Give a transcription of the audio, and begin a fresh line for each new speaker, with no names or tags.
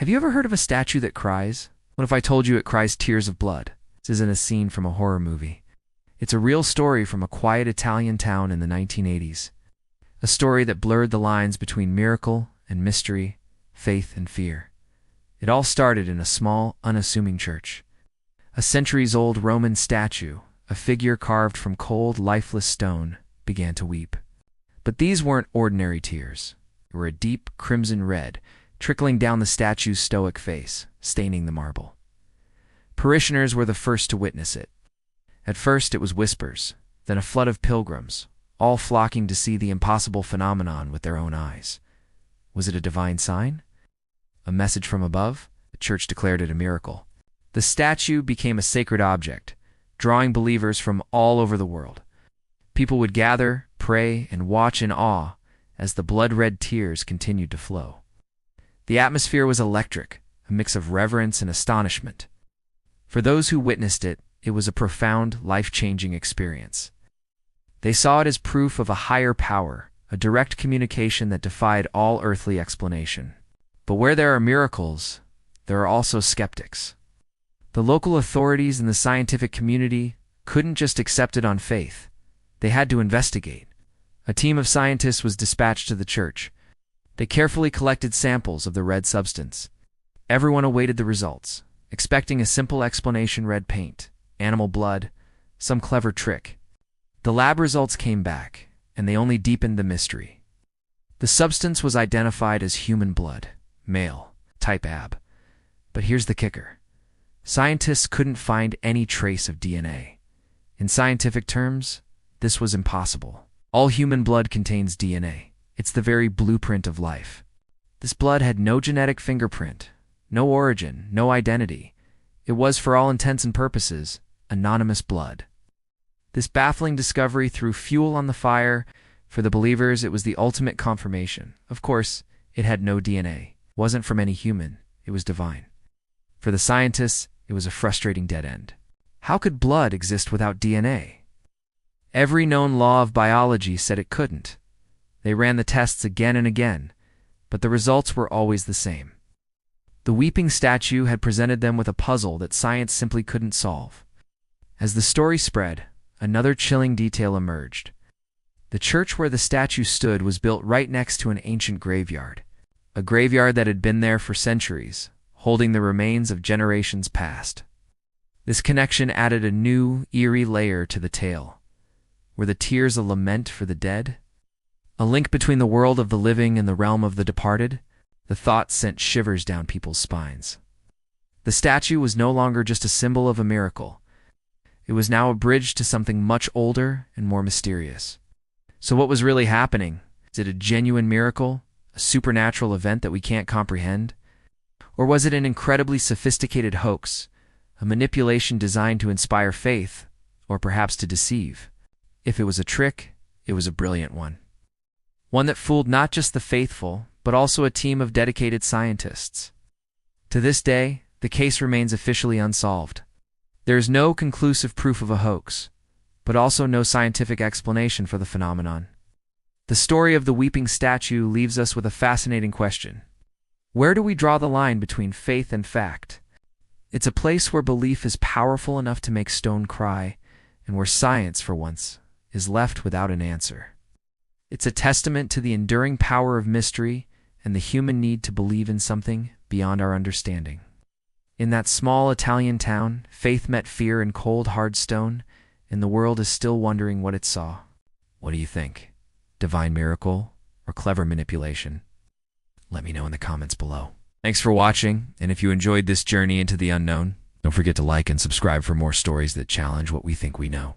Have you ever heard of a statue that cries? What if I told you it cries tears of blood? This isn't a scene from a horror movie. It's a real story from a quiet Italian town in the 1980s. A story that blurred the lines between miracle and mystery, faith and fear. It all started in a small, unassuming church. A centuries-old Roman statue, a figure carved from cold, lifeless stone, began to weep. But these weren't ordinary tears. They were a deep crimson red, trickling down the statue's stoic face, staining the marble. Parishioners were the first to witness it. At first it was whispers, then a flood of pilgrims, all flocking to see the impossible phenomenon with their own eyes. Was it a divine sign? A message from above? The church declared it a miracle. The statue became a sacred object, drawing believers from all over the world. People would gather, pray, and watch in awe as the blood-red tears continued to flow. The atmosphere was electric, a mix of reverence and astonishment. For those who witnessed it, it was a profound, life-changing experience. They saw it as proof of a higher power, a direct communication that defied all earthly explanation. But where there are miracles, there are also skeptics. The local authorities and the scientific community couldn't just accept it on faith. They had to investigate. A team of scientists was dispatched to the church. They carefully collected samples of the red substance. Everyone awaited the results, expecting a simple explanation: red paint, animal blood, some clever trick. The lab results came back, and they only deepened the mystery. The substance was identified as human blood, male, type AB. But here's the kicker. Scientists couldn't find any trace of DNA. In scientific terms, this was impossible. All human blood contains DNA. It's the very blueprint of life. This blood had no genetic fingerprint, no origin, no identity. It was, for all intents and purposes, anonymous blood. This baffling discovery threw fuel on the fire. For the believers, it was the ultimate confirmation. Of course, it had no DNA. It wasn't from any human. It was divine. For the scientists, it was a frustrating dead end. How could blood exist without DNA? Every known law of biology said it couldn't. They ran the tests again and again, but the results were always the same. The weeping statue had presented them with a puzzle that science simply couldn't solve. As the story spread, another chilling detail emerged. The church where the statue stood was built right next to an ancient graveyard, a graveyard that had been there for centuries, holding the remains of generations past. This connection added a new, eerie layer to the tale. Were the tears a lament for the dead? A link between the world of the living and the realm of the departed? The thought sent shivers down people's spines. The statue was no longer just a symbol of a miracle. It was now a bridge to something much older and more mysterious. So what was really happening? Is it a genuine miracle? A supernatural event that we can't comprehend? Or was it an incredibly sophisticated hoax, a manipulation designed to inspire faith, or perhaps to deceive? If it was a trick, it was a brilliant one. One that fooled not just the faithful, but also a team of dedicated scientists. To this day, the case remains officially unsolved. There is no conclusive proof of a hoax, but also no scientific explanation for the phenomenon. The story of the weeping statue leaves us with a fascinating question. Where do we draw the line between faith and fact? It's a place where belief is powerful enough to make stone cry, and where science, for once, is left without an answer. It's a testament to the enduring power of mystery and the human need to believe in something beyond our understanding. In that small Italian town, faith met fear in cold, hard stone, and the world is still wondering what it saw. What do you think? Divine miracle or clever manipulation? Let me know in the comments below. Thanks for watching, and if you enjoyed this journey into the unknown, don't forget to like and subscribe for more stories that challenge what we think we know.